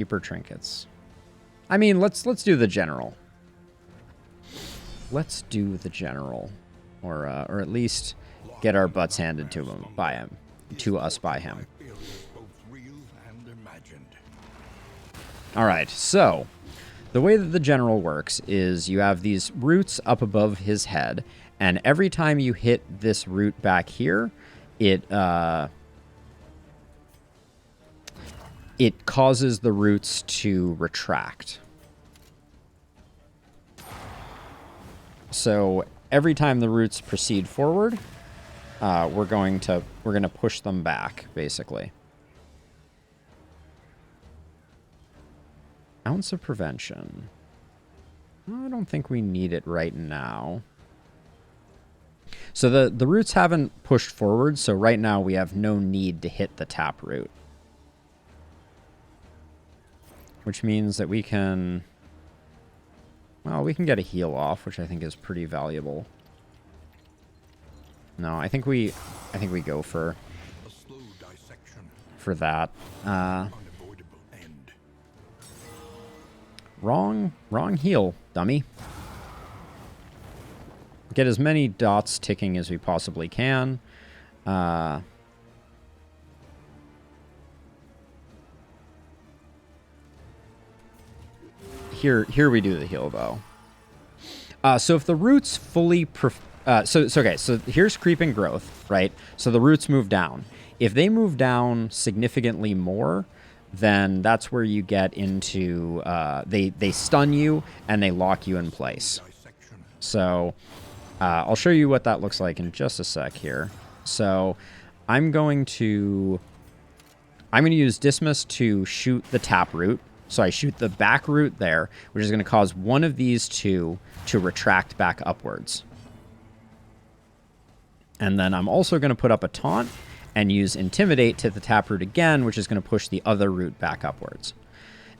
Keeper trinkets. I mean, let's do the general. Let's do the general, or at least get our butts handed to him by him, to us by him. All right, so the way that the general works is you have these roots up above his head, and every time you hit this root back here, it causes the roots to retract. So every time the roots proceed forward, we're going to push them back, basically. Ounce of prevention. I don't think we need it right now. So the roots haven't pushed forward, so right now we have no need to hit the taproot. Which means that we can... Well, we can get a heal off, which I think is pretty valuable. No, I think we go for that. Wrong heal, dummy. Get as many dots ticking as we possibly can. Here we do the heal, though. So if the roots fully... okay, so here's creeping growth, right? So the roots move down. If they move down significantly more, then that's where you get into... they stun you, and they lock you in place. So I'll show you what that looks like in just a sec here. So I'm going to use Dismiss to shoot the taproot. So I shoot the back root there, which is going to cause one of these two to retract back upwards. And then I'm also going to put up a taunt and use Intimidate to the taproot again, which is going to push the other root back upwards.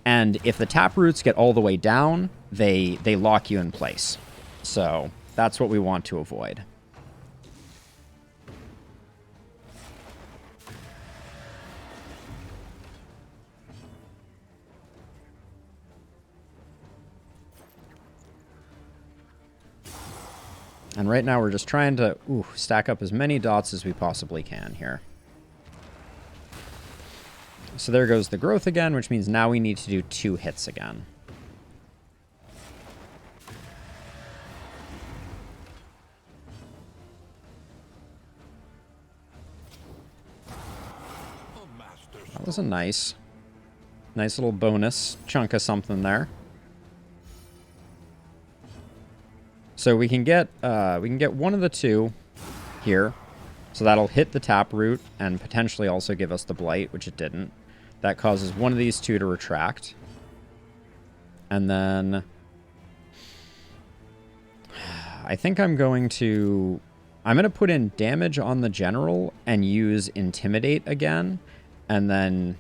And if the taproots get all the way down, they lock you in place. So that's what we want to avoid. And right now we're just trying to stack up as many dots as we possibly can here. So there goes the growth again, which means now we need to do 2 hits again. That was a nice little bonus chunk of something there. So we can get one of the two here. So that'll hit the taproot and potentially also give us the blight, which it didn't. That causes one of these two to retract. And then I think I'm going to put in damage on the general and use Intimidate again. And then...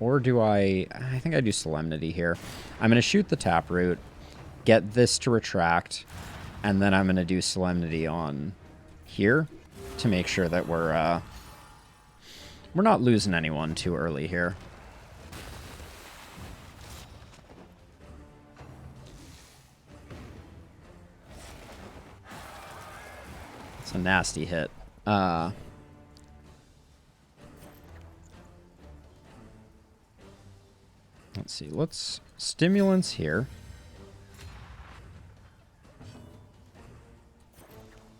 Or do I think I do Solemnity here. I'm going to shoot the taproot, get this to retract, and then I'm going to do Solemnity on here to make sure that we're not losing anyone too early here. It's a nasty hit. Let's see. Let's stimulants here.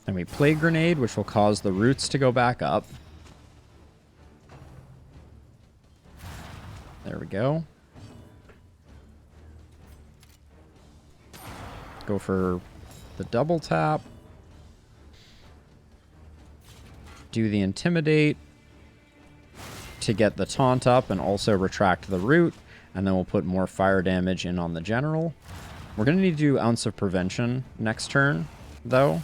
And we Plague Grenade, which will cause the roots to go back up. There we go. Go for the double tap. Do the Intimidate to get the taunt up and also retract the root. And then we'll put more fire damage in on the general. We're going to need to do Ounce of Prevention next turn, though.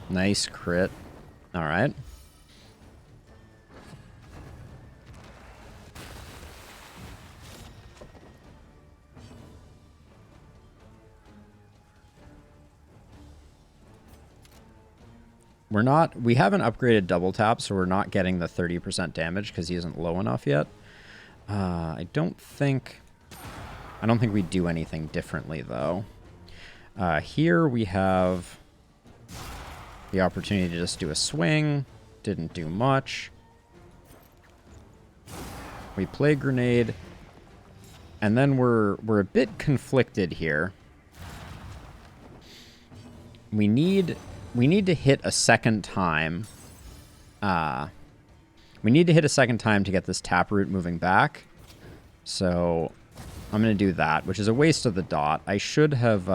Nice crit. All right. We haven't upgraded double tap, so we're not getting the 30% damage because he isn't low enough yet. I don't think we do anything differently, though. Here we have the opportunity to just do a swing. Didn't do much. We play grenade. And then we're a bit conflicted here. We need to hit a second time. We need to hit a second time to get this taproot moving back. So I'm going to do that, which is a waste of the dot. I should have...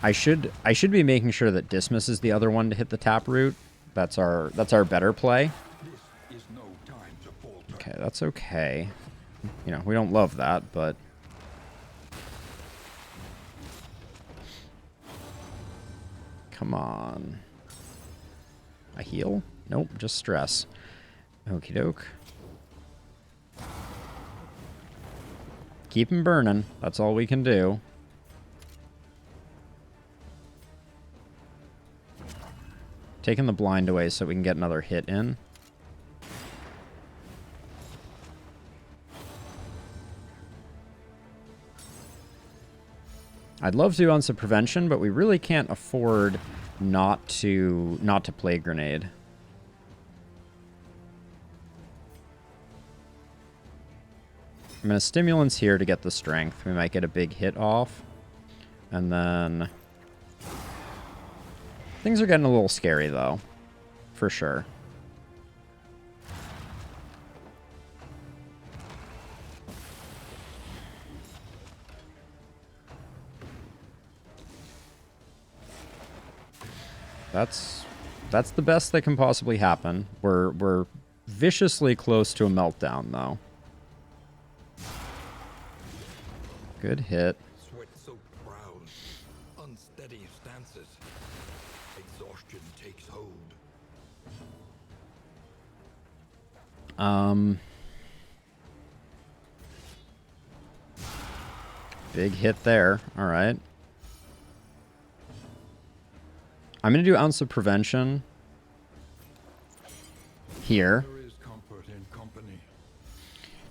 I should be making sure that Dismas is the other one to hit the taproot. That's our better play. Okay, that's okay. You know, we don't love that, but... Come on. A heal? Nope, just stress. Okie doke. Keep him burning. That's all we can do. Taking the blind away so we can get another hit in. I'd love to do Ounce of Prevention, but we really can't afford not to play Grenade. I'm going to Stimulants here to get the strength. We might get a big hit off. And then... Things are getting a little scary, though. For sure. That's the best that can possibly happen. We're viciously close to a meltdown, though. Good hit. Sweat-soaked brows, unsteady stances. Exhaustion takes hold. Big hit there. All right. I'm going to do Ounce of Prevention here. There is comfort in company.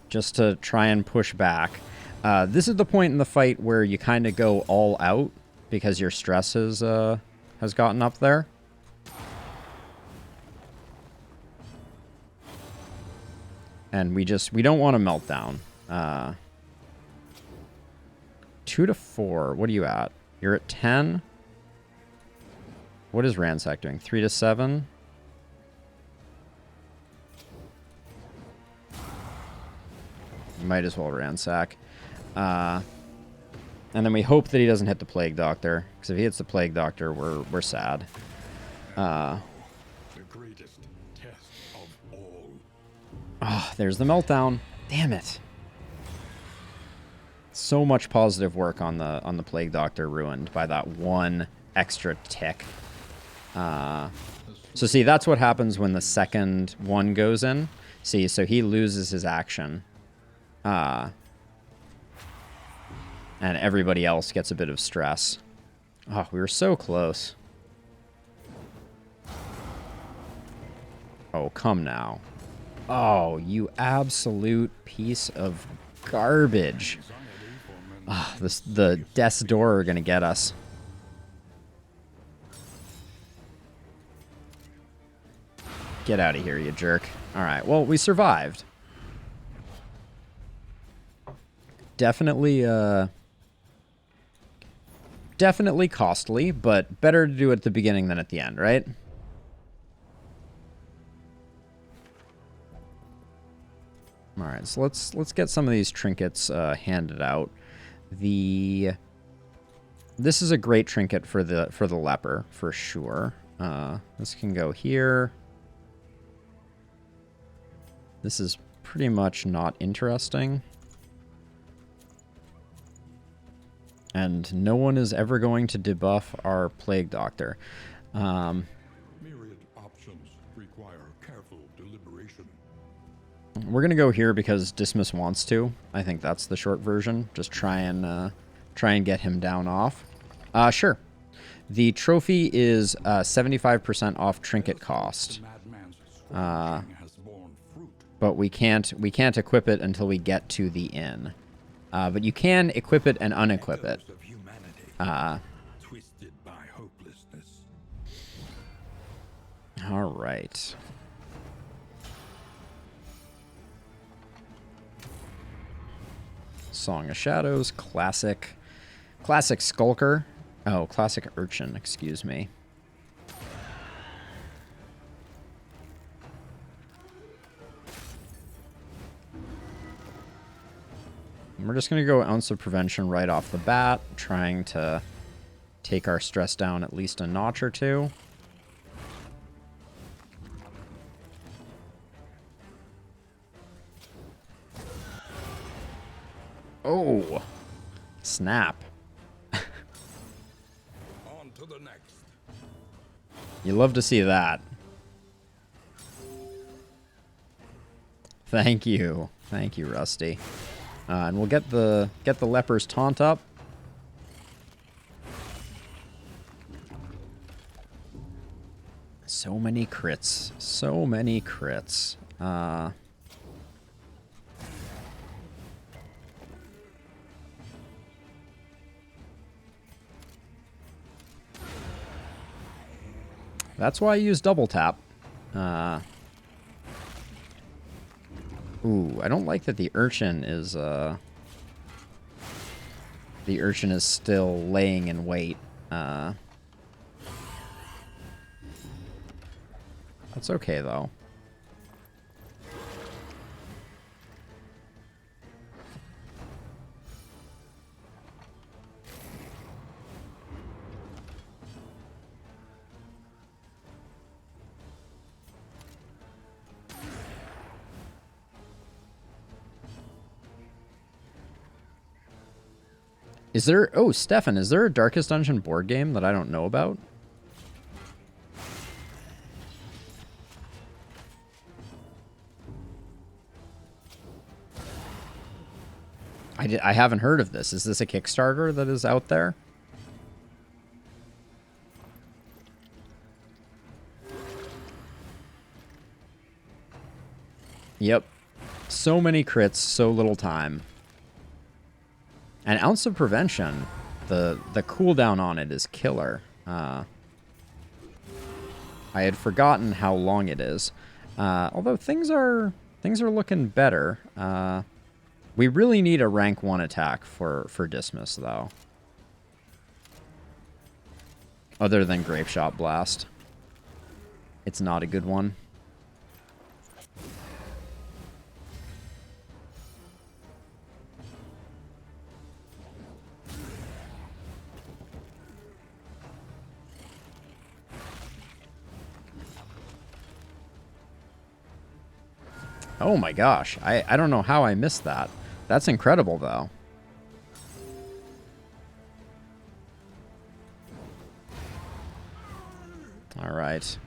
Just to try and push back. This is the point in the fight where you kind of go all out because your stress has gotten up there. And we don't want to melt down. 2 to 4. What are you at? You're at 10. What is Ransack doing? 3 to 7? Might as well Ransack. And then we hope that he doesn't hit the Plague Doctor. Because if he hits the Plague Doctor, we're sad. The greatest test of all. Oh, there's the meltdown. Damn it. So much positive work on the Plague Doctor ruined by that one extra tick. So see, that's what happens when the second one goes in. See, so he loses his action. And everybody else gets a bit of stress. Oh, we were so close. Oh, come now. Oh, you absolute piece of garbage. Ah, the Death's Door are going to get us. Get out of here, you jerk. Alright, well, we survived. Definitely costly, but better to do it at the beginning than at the end, right? Alright, so let's get some of these trinkets handed out. This is a great trinket for the leper, for sure. This can go here. This is pretty much not interesting. And no one is ever going to debuff our Plague Doctor. Myriad options require careful deliberation. We're going to go here because Dismas wants to. I think that's the short version. Just try and get him down off. Sure. The trophy is 75% off trinket cost. The madman's scourging has borne fruit. But we can't equip it until we get to the inn. But you can equip it and unequip it. Echoes of humanity, twisted by hopelessness. All right. Song of Shadows, classic skulker. Oh, classic urchin, excuse me. We're just going to go Ounce of Prevention right off the bat, trying to take our stress down at least a notch or two. Oh, snap. On to the next. You love to see that. Thank you, Rusty. And we'll get the leper's taunt up. So many crits. So many crits. That's why I use double tap. Ooh, I don't like that the urchin is still laying in wait. That's okay though. Is there... Oh, Stefan, is there a Darkest Dungeon board game that I don't know about? I haven't heard of this. Is this a Kickstarter that is out there? Yep. So many crits, so little time. And Ounce of Prevention, the cooldown on it is killer. I had forgotten how long it is. Although things are looking better. We really need a rank 1 attack for Dismas, though. Other than Grape Shot Blast. It's not a good one. Oh my gosh, I don't know how I missed that. That's incredible, though. All right.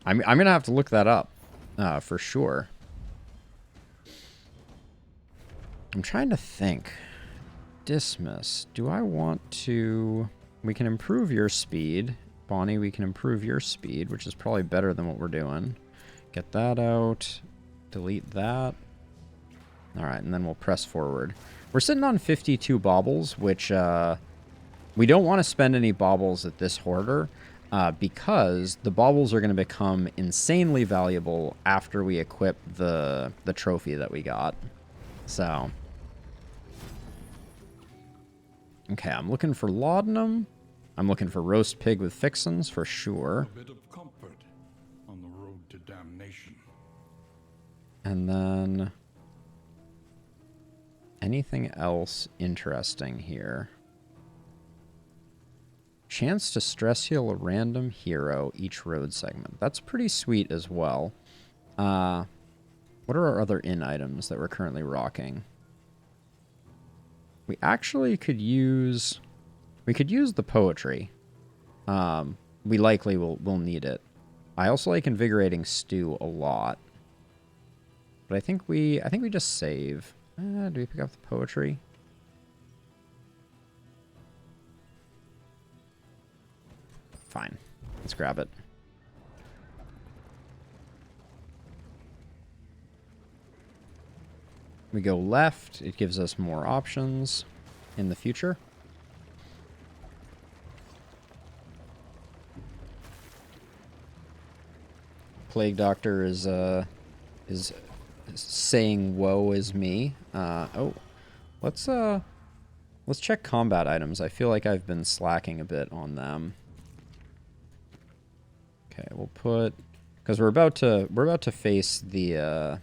I'm gonna have to look that up, for sure. I'm trying to think. Dismiss. Do I want to... We can improve your speed. Bonnie, we can improve your speed, which is probably better than what we're doing. Get that out. Delete that. All right, and then we'll press forward. We're sitting on 52 baubles, which we don't want to spend any baubles at this hoarder because the baubles are going to become insanely valuable after we equip the trophy that we got. So, okay, I'm looking for laudanum. I'm looking for roast pig with fixins for sure. A bit of comfort on the road to damnation. And then anything else interesting here? Chance to stress heal a random hero each road segment. That's pretty sweet as well. What are our other in items that we're currently rocking? We actually could use... We could use the poetry. We likely will need it. I also like Invigorating Stew a lot. But I think we just save. Do we pick up the poetry? Fine. Let's grab it. We go left. It gives us more options in the future. Plague Doctor is saying woe is me. Oh, let's check combat items. I feel like I've been slacking a bit on them. Okay, we'll put, because we're about to face the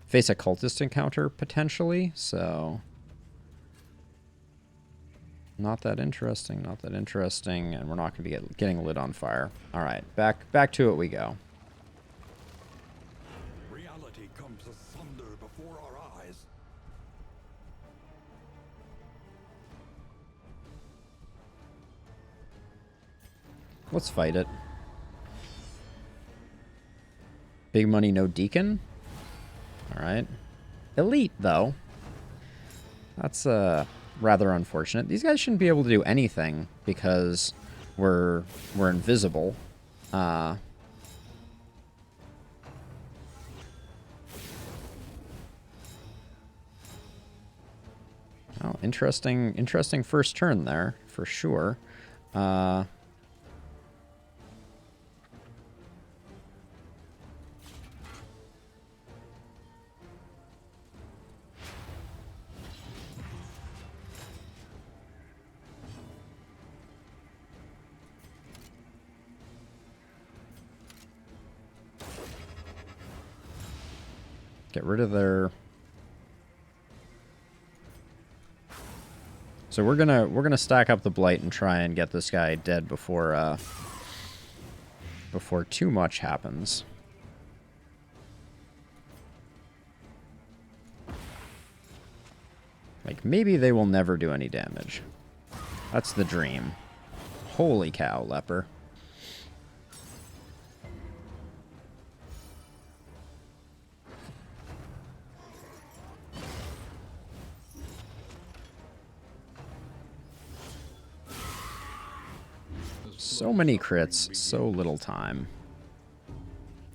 face a cultist encounter potentially, so not that interesting, and we're not going to be getting lit on fire. All right, back to it we go. Reality comes asunder before our eyes. Let's fight it. Big money, no deacon. All right. Elite, though. That's rather unfortunate. These guys shouldn't be able to do anything because we're invisible. Oh, interesting first turn there, for sure. Get rid of their... So we're gonna stack up the blight and try and get this guy dead before too much happens. Like, maybe they will never do any damage. That's the dream. Holy cow, leper. So many crits, so little time.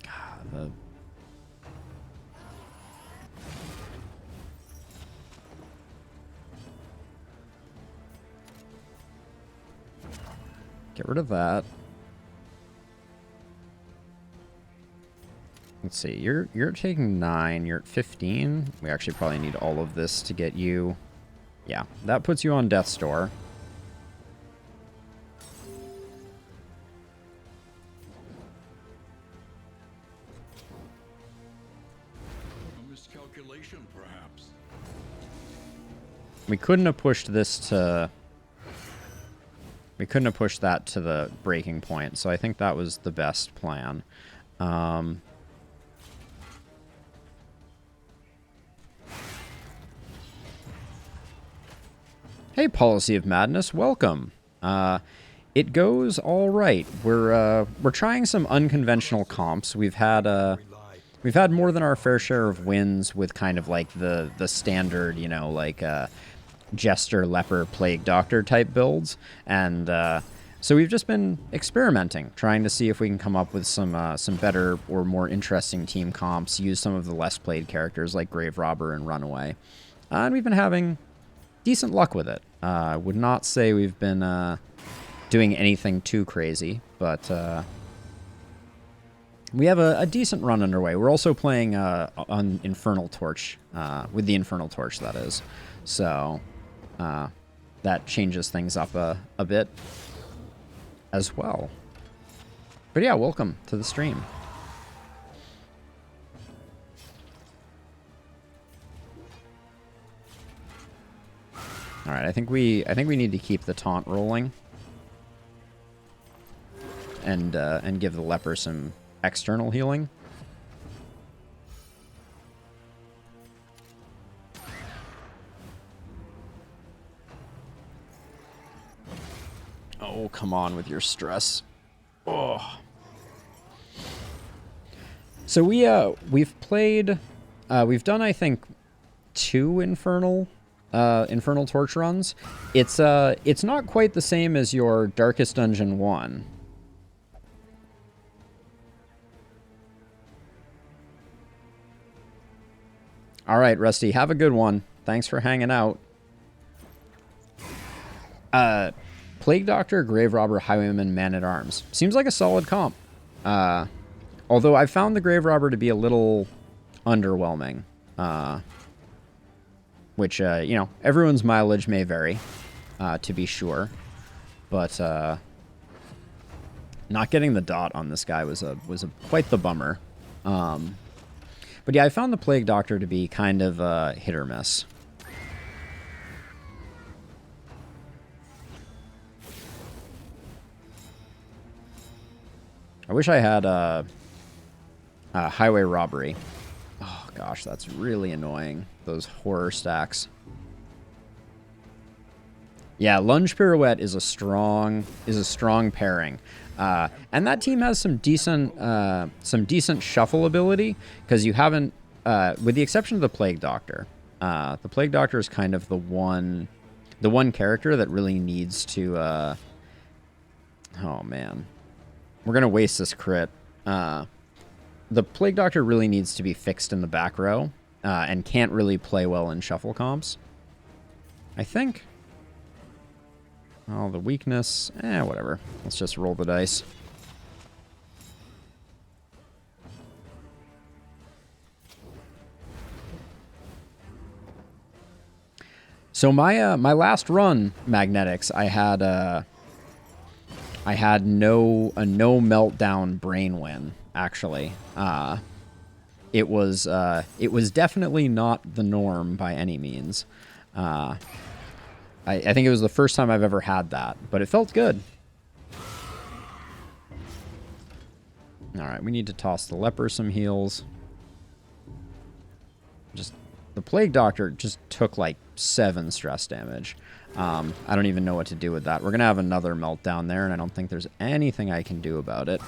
God, get rid of that. Let's see, you're taking 9, you're at 15. We actually probably need all of this to get you. Yeah, that puts you on death's door. Perhaps. We couldn't have pushed this to... We couldn't have pushed that to the breaking point, so I think that was the best plan. Hey, Policy of Madness, welcome. It goes all right. We're trying some unconventional comps. We've had more than our fair share of wins with kind of like the standard, you know, like Jester, Leper, Plague Doctor type builds, and so we've just been experimenting, trying to see if we can come up with some better or more interesting team comps. Use some of the less played characters like Grave Robber and Runaway, and we've been having decent luck with it. Would not say we've been doing anything too crazy, but we have a decent run underway. We're also playing on Infernal Torch, with the Infernal Torch, that is. So that changes things up a bit as well. But yeah, welcome to the stream. All right, I think we need to keep the taunt rolling and give the leper some external healing. Oh, come on with your stress. Oh. So we've played we've done, I think, 2 infernal Infernal Torch runs. It's not quite the same as your Darkest Dungeon 1. All right, Rusty, have a good one. Thanks for hanging out. Plague Doctor, Grave Robber, Highwayman, Man-at-Arms. Seems like a solid comp. Although I found the Grave Robber to be a little underwhelming. Which, you know, everyone's mileage may vary, to be sure. But not getting the dot on this guy was quite the bummer. But yeah, I found the Plague Doctor to be kind of hit or miss. I wish I had Highway Robbery. Oh gosh, that's really annoying. Those horror stacks. Yeah, Lunge Pirouette is a strong pairing. And that team has some decent shuffle ability, because you haven't, with the exception of the Plague Doctor. The Plague Doctor is kind of the one character that really needs to. Oh man, we're gonna waste this crit. The Plague Doctor really needs to be fixed in the back row, and can't really play well in shuffle comps, I think. Oh, the weakness. Whatever. Let's just roll the dice. So my last run, Magnetics, I had no meltdown brain win, actually. It was definitely not the norm by any means. I think it was the first time I've ever had that, but it felt good. All right, we need to toss the leper some heals. Just the Plague Doctor just took like 7 stress damage. I don't even know what to do with that. We're gonna have another meltdown there, and I don't think there's anything I can do about it.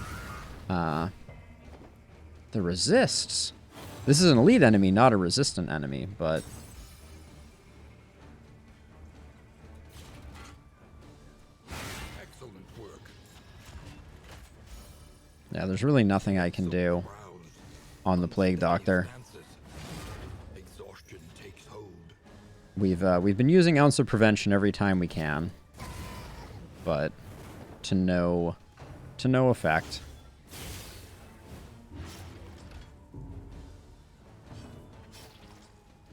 The resists. This is an elite enemy, not a resistant enemy, but. Yeah, there's really nothing I can do on the Plague Doctor. We've been using Ounce of Prevention every time we can, but to no effect.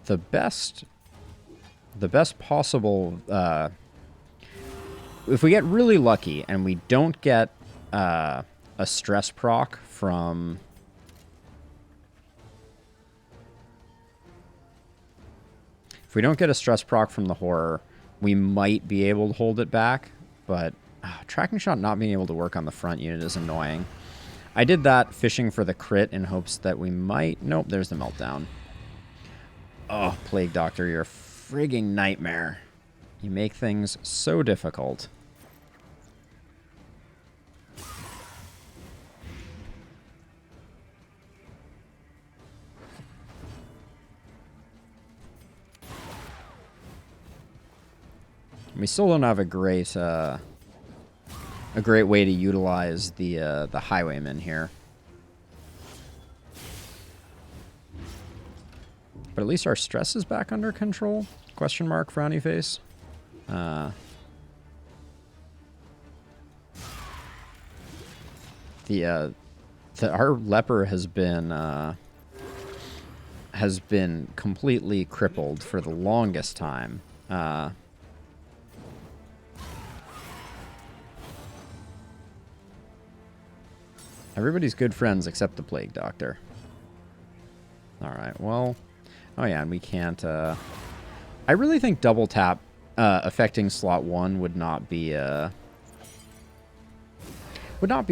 The best possible, if we get really lucky and we don't get a stress proc from. If we don't get a stress proc from the horror, we might be able to hold it back, but tracking shot not being able to work on the front unit is annoying. I did that fishing for the crit in hopes that we might. Nope, there's the meltdown. Oh, Plague Doctor, you're a frigging nightmare. You make things so difficult. We still don't have a great way to utilize the Highwayman here. But at least our stress is back under control? Question mark, frowny face. Our leper has been completely crippled for the longest time. Everybody's good friends except the Plague Doctor. Alright, well. Oh yeah, and we can't. I really think double tap affecting slot 1 would not be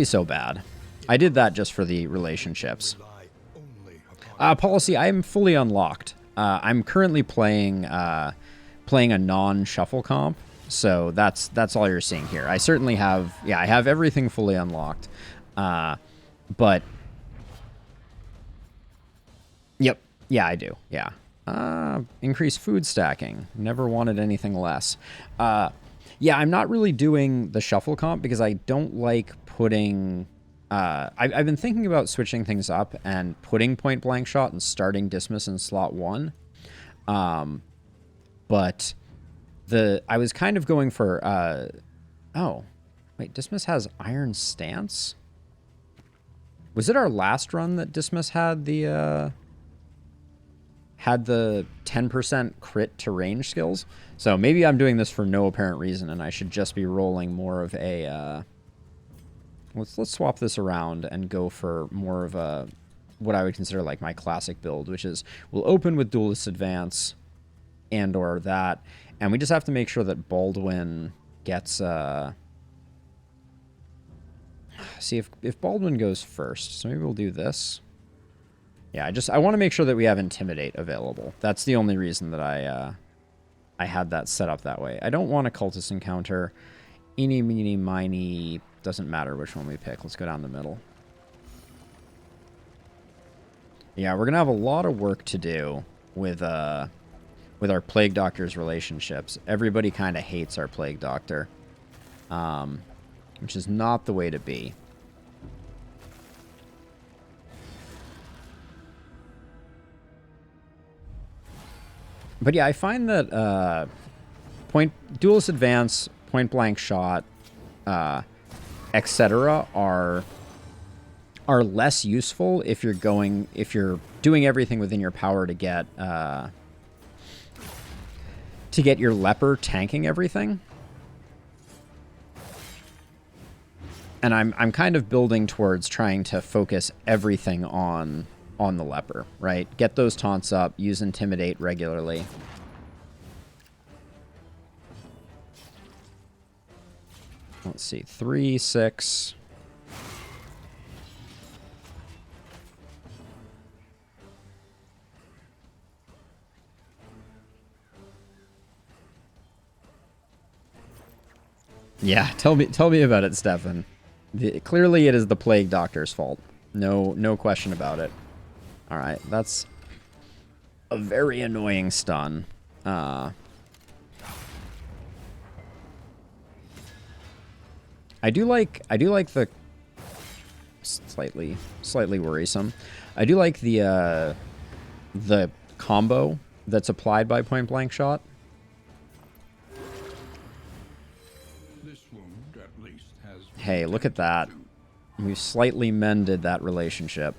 so bad. I did that just for the relationships. Policy, I am fully unlocked. I'm currently playing a non-shuffle comp, so that's all you're seeing here. I certainly have, I have everything fully unlocked. But, yep, yeah, I do, yeah. Increase food stacking. Never wanted anything less. Yeah, I'm not really doing the shuffle comp because I don't like putting... I've been thinking about switching things up and putting point blank shot and starting Dismas in slot 1. But I was kind of going for... oh, wait, Dismas has Iron Stance? Was it our last run that Dismas had the 10% crit to range skills? So maybe I'm doing this for no apparent reason, and I should just be rolling more of a... let's swap this around and go for more of a... what I would consider like my classic build, which is we'll open with Duelist Advance and or that, and we just have to make sure that Baldwin gets... see, if Baldwin goes first, so maybe we'll do this. Yeah, I want to make sure that we have Intimidate available. That's the only reason that I had that set up that way. I don't want a Cultist Encounter. Eeny, meeny, miny, doesn't matter which one we pick. Let's go down the middle. Yeah, we're going to have a lot of work to do with our Plague Doctor's relationships. Everybody kind of hates our Plague Doctor, which is not the way to be. But yeah, I find that Duelist Advance, Point Blank Shot, etc. are less useful if you're doing everything within your power to get your leper tanking everything. And I'm kind of building towards trying to focus everything on the leper, right? Get those taunts up, use Intimidate regularly. Let's see, 3, 6. Yeah, tell me about it, Stefan. Clearly it is the Plague Doctor's fault. No question about it. All right, that's a very annoying stun. I do like the slightly worrisome. I do like the combo that's applied by Point Blank Shot. This wound at least has... Hey, look at that. We've slightly mended that relationship.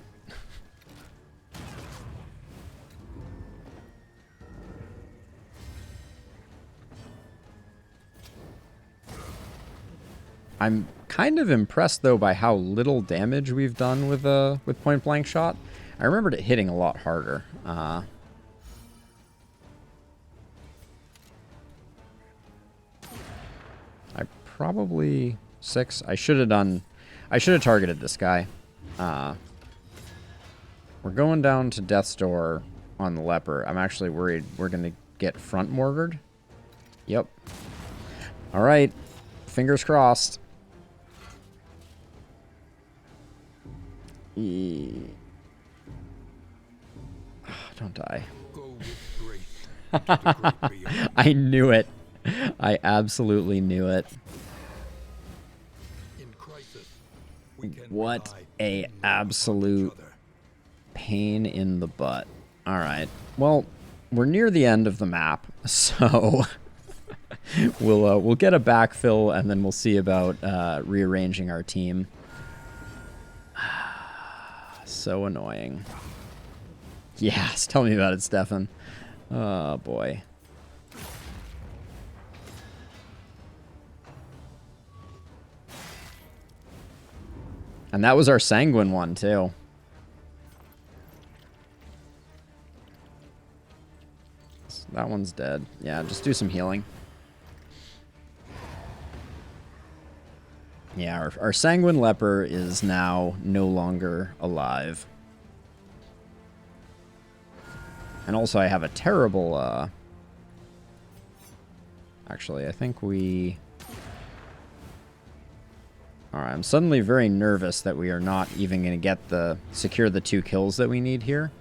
I'm kind of impressed, though, by how little damage we've done with Point Blank Shot. I remembered it hitting a lot harder. I probably 6. I should have targeted this guy. We're going down to Death's Door on the leper. I'm actually worried we're gonna get front mortared. Yep. All right. Fingers crossed. Don't die. Go with grace to the great beyond. I knew it. I absolutely knew it. In crisis, we can What rely a only on absolute each other. pain in the butt. All right. Well, we're near the end of the map, so we'll get a backfill and then we'll see about rearranging our team. So annoying. Yes, tell me about it, Stefan. Oh boy. And that was our sanguine one too. That one's dead. Yeah, just do some healing. Yeah, our sanguine leper is now no longer alive. And also I have a terrible, actually, I think we... Alright, I'm suddenly very nervous that we are not even going to get secure the 2 kills that we need here.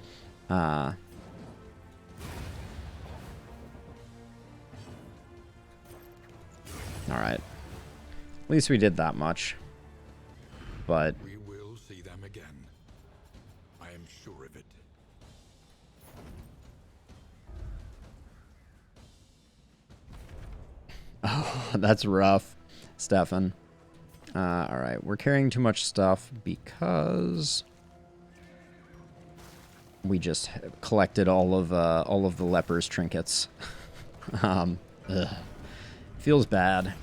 Alright. At least we did that much. But... We will see them again. I am sure of it. Oh, that's rough, Stefan. Alright, we're carrying too much stuff because... we just collected all of the leper's trinkets. Feels bad.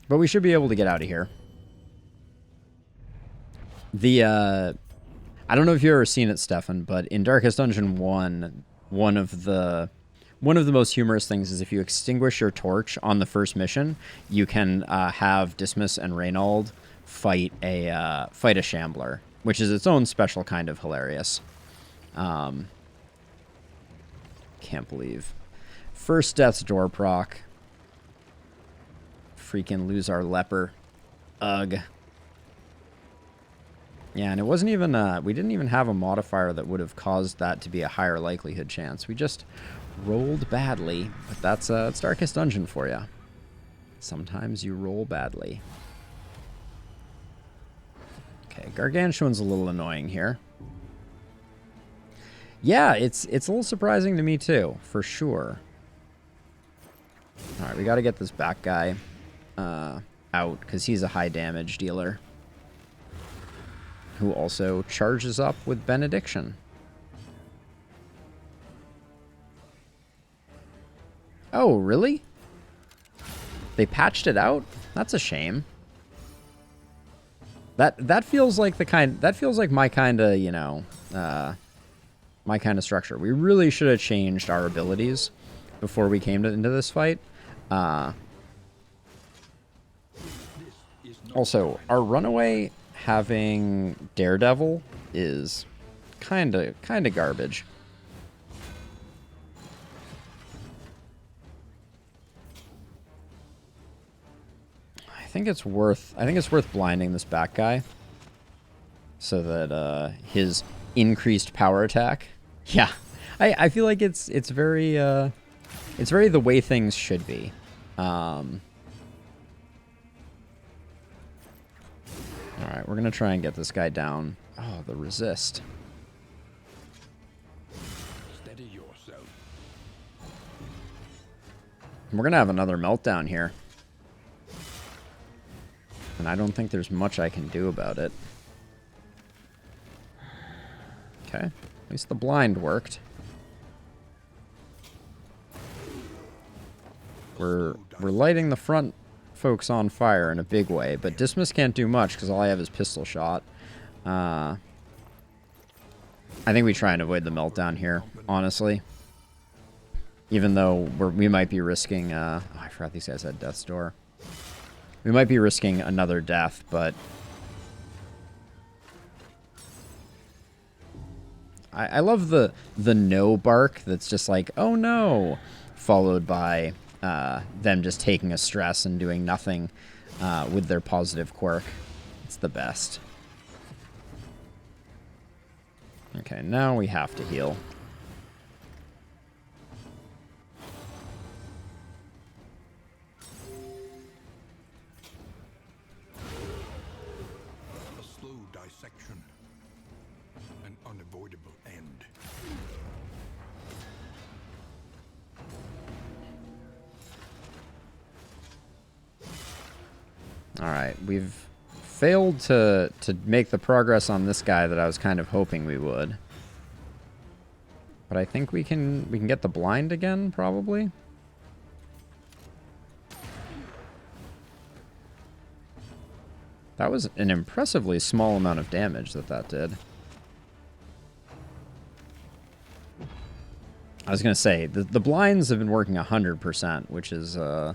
But we should be able to get out of here. I don't know if you've ever seen it, Stefan, but in Darkest Dungeon 1, one of the most humorous things is if you extinguish your torch on the first mission, you can have Dismas and Reynold fight a Shambler, which is its own special kind of hilarious. Can't believe. First death's door proc. Freaking lose our leper. Ugh. Yeah, and it wasn't even, we didn't even have a modifier that would have caused that to be a higher likelihood chance. We just rolled badly, but that's, it's Darkest Dungeon for you. Sometimes you roll badly. Okay, Gargantuan's a little annoying here. Yeah, it's a little surprising to me too, for sure. Alright, we gotta get this back guy out, because he's a high damage dealer. Who also charges up with Benediction. Oh, really? They patched it out? That's a shame. That feels like my kind of, you know, my kind of structure. We really should have changed our abilities before we came into this fight. Also, our runaway having Daredevil is kind of garbage. I think it's worth blinding this back guy so that his increased power attack. Yeah, I feel like it's very the way things should be. Alright, we're going to try and get this guy down. Oh, the resist. Steady yourself. We're going to have another meltdown here. And I don't think there's much I can do about it. Okay, at least the blind worked. We're lighting the front folks on fire in a big way, but Dismas can't do much because all I have is pistol shot. I think we try and avoid the meltdown here, honestly. Even though we might be risking... oh, I forgot these guys had Death's Door. We might be risking another death, but... I love the no bark that's just like, oh no, followed by... them just taking a stress and doing nothing with their positive quirk. It's the best. Okay, now we have to heal. A slow dissection. An unavoidable end. Alright, we've failed to make the progress on this guy that I was kind of hoping we would. But I think we can get the blind again, probably. That was an impressively small amount of damage that did. I was going to say, the blinds have been working 100%, which is, I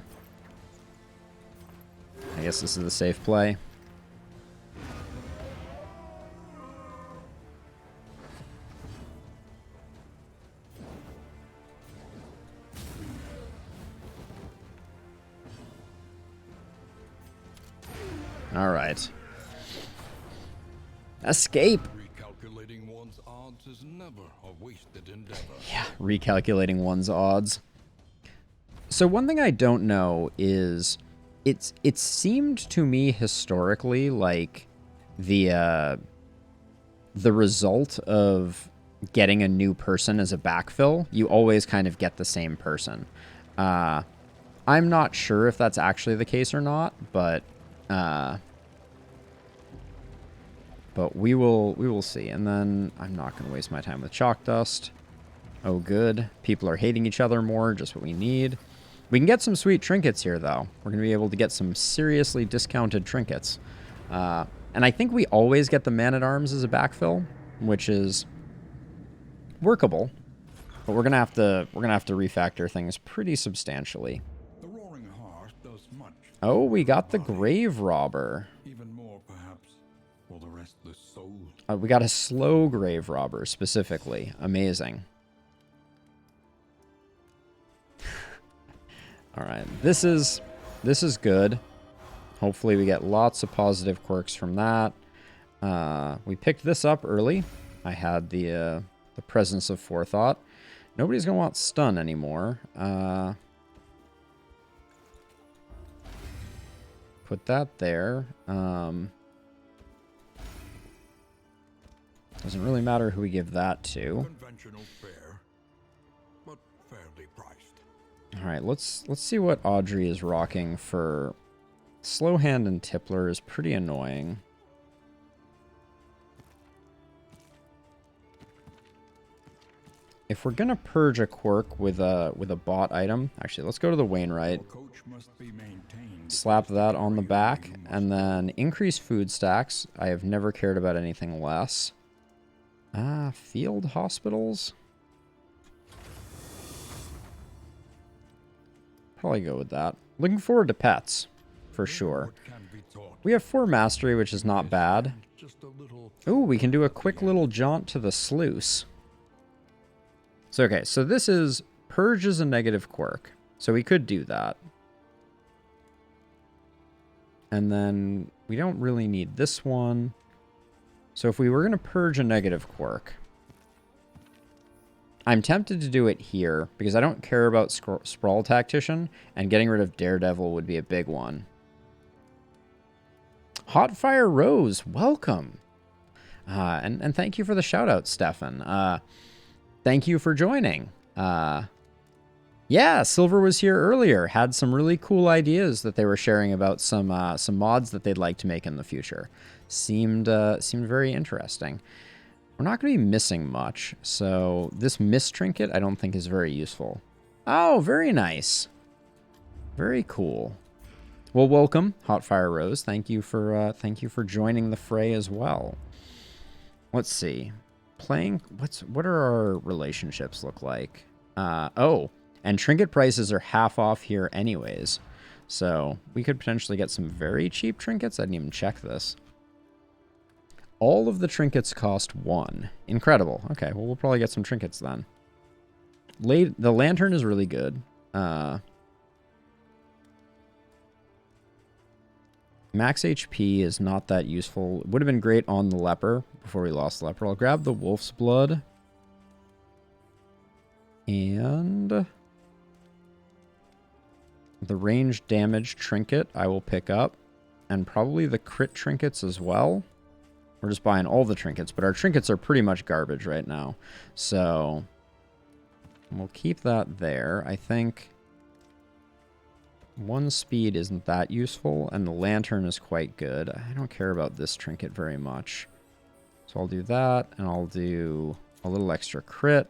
guess this is the safe play. All right. Escape. Recalculating one's odds is never a wasted endeavor. Yeah, recalculating one's odds. So one thing I don't know is it seemed to me historically like the result of getting a new person as a backfill, you always kind of get the same person. I'm not sure if that's actually the case or not, but we will see. And then I'm not going to waste my time with chalk dust. Oh, good. People are hating each other more, just what we need. We can get some sweet trinkets here, though. We're going to be able to get some seriously discounted trinkets. And I think we always get the man-at-arms as a backfill, which is workable. But we're gonna have to refactor things pretty substantially. The roaring heart does much. Oh, we got the grave robber. Even more, perhaps, for the restless soul. We got a slow grave robber specifically. Amazing. All right, this is good. Hopefully we get lots of positive quirks from that. We picked this up early. I had the presence of forethought. Nobody's gonna want stun anymore. Put that there. Doesn't really matter who we give that to. Conventional fare, but fairly priced. All right, let's see what Audrey is rocking for. Slow Hand and Tippler is pretty annoying. If we're gonna purge a quirk with a bot item, actually, let's go to the Wainwright. Slap that on the back, and then increase food stacks. I have never cared about anything less. Field hospitals. Probably go with that. Looking forward to pets. For sure. We have 4 mastery, which is not bad. Ooh, we can do a quick little jaunt to the sluice. So, okay, so this is purge is a negative quirk. So we could do that. And then we don't really need this one. So if we were going to purge a negative quirk, I'm tempted to do it here because I don't care about Sprawl Tactician, and getting rid of Daredevil would be a big one. Hotfire Rose, welcome. And thank you for the shout out, Stefan. Thank you for joining. Yeah, Silver was here earlier. Had some really cool ideas that they were sharing about some mods that they'd like to make in the future. Seemed very interesting. We're not going to be missing much, so this mist trinket I don't think is very useful. Oh, very nice. Very cool. Well, welcome, Hotfire Rose. Thank you for joining the fray as well. Let's see. What are our relationships look like? Oh, and trinket prices are half off here anyways. So we could potentially get some very cheap trinkets. I didn't even check this. All of the trinkets cost 1. Incredible. Okay, well, we'll probably get some trinkets then. The lantern is really good. Max HP is not that useful. It would have been great on the leper before we lost the leper. I'll grab the wolf's blood. And the range damage trinket I will pick up. And probably the crit trinkets as well. We're just buying all the trinkets, but our trinkets are pretty much garbage right now. So we'll keep that there. I think 1 speed isn't that useful, and the lantern is quite good. I don't care about this trinket very much. So I'll do that, and I'll do a little extra crit.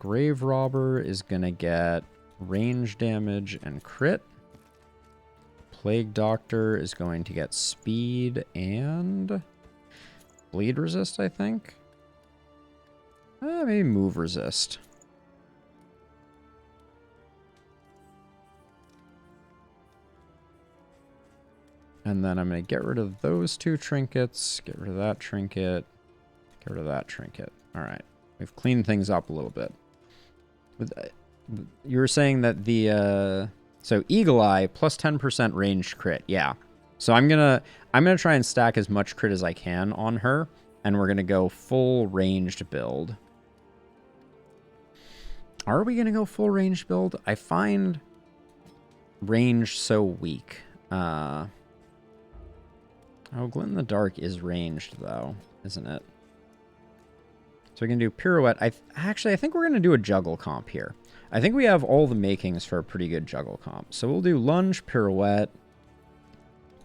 Grave Robber is going to get range damage and crit. Plague Doctor is going to get speed and bleed resist, I think. Maybe move resist. And then I'm going to get rid of those 2 trinkets, get rid of that trinket, get rid of that trinket. All right. We've cleaned things up a little bit. You were saying that the... So Eagle Eye plus 10% ranged crit. Yeah. So I'm gonna try and stack as much crit as I can on her, and we're gonna go full ranged build. Are we going to go full range build? I find range so weak. Oh, Glint in the Dark is ranged, though, isn't it? So we can do Pirouette. Actually, I think we're going to do a Juggle comp here. I think we have all the makings for a pretty good Juggle comp. So we'll do Lunge, Pirouette,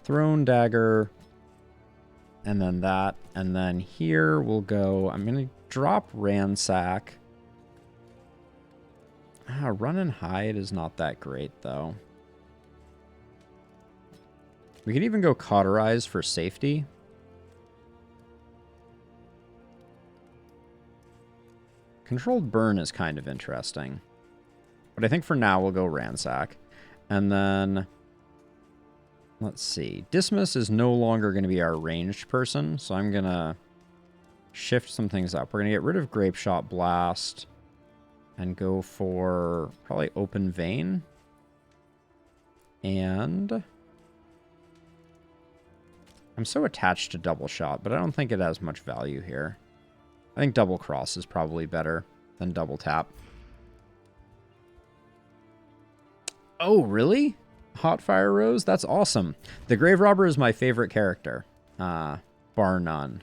Thrown Dagger, and then that. And then here we'll go... I'm going to drop Ransack. Run and Hide is not that great, though. We could even go Cauterize for safety. Controlled Burn is kind of interesting. But I think for now we'll go Ransack. And then... let's see. Dismiss is no longer going to be our ranged person, so I'm going to shift some things up. We're going to get rid of Grape Shot Blast and go for probably Open Vein. And... I'm so attached to Double Shot, but I don't think it has much value here. I think Double Cross is probably better than Double Tap. Oh, really? Hot Fire Rose? That's awesome. The Grave Robber is my favorite character. Bar none.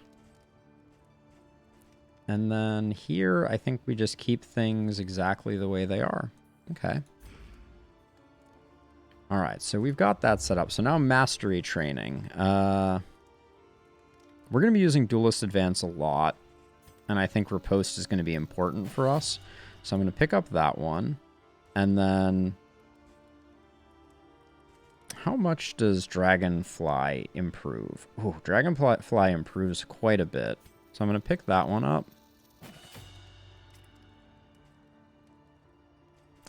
And then here, I think we just keep things exactly the way they are. Okay. All right, so we've got that set up. So now Mastery Training. We're going to be using Duelist Advance a lot. And I think Riposte is going to be important for us. So I'm going to pick up that one. And then... how much does Dragonfly improve? Ooh, Dragonfly improves quite a bit. So I'm going to pick that one up.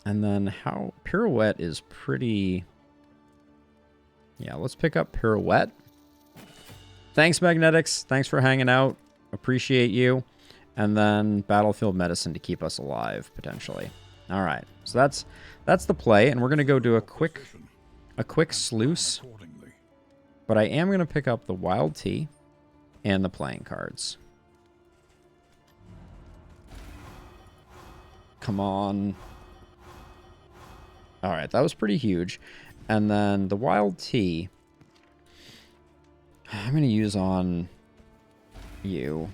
And then how... Pirouette is pretty... yeah, let's pick up Pirouette. Thanks, Magnetics. Thanks for hanging out. Appreciate you. And then Battlefield Medicine to keep us alive, potentially. All right. So that's the play. And we're going to go do a quick sluice. But I am going to pick up the Wild Tea and the playing cards. Come on. All right, that was pretty huge. And then the Wild Tea, I'm going to use on you.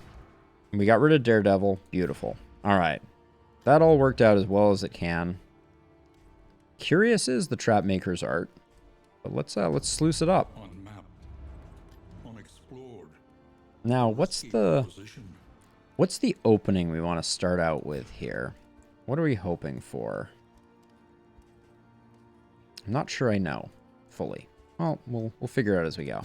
We got rid of Daredevil. Beautiful. All right. That all worked out as well as it can. Curious is the Trapmaker's art. But let's sluice it up. Unmapped, unexplored. Now, what's the opening we want to start out with here? What are we hoping for? I'm not sure I know fully. Well, we'll figure it out as we go.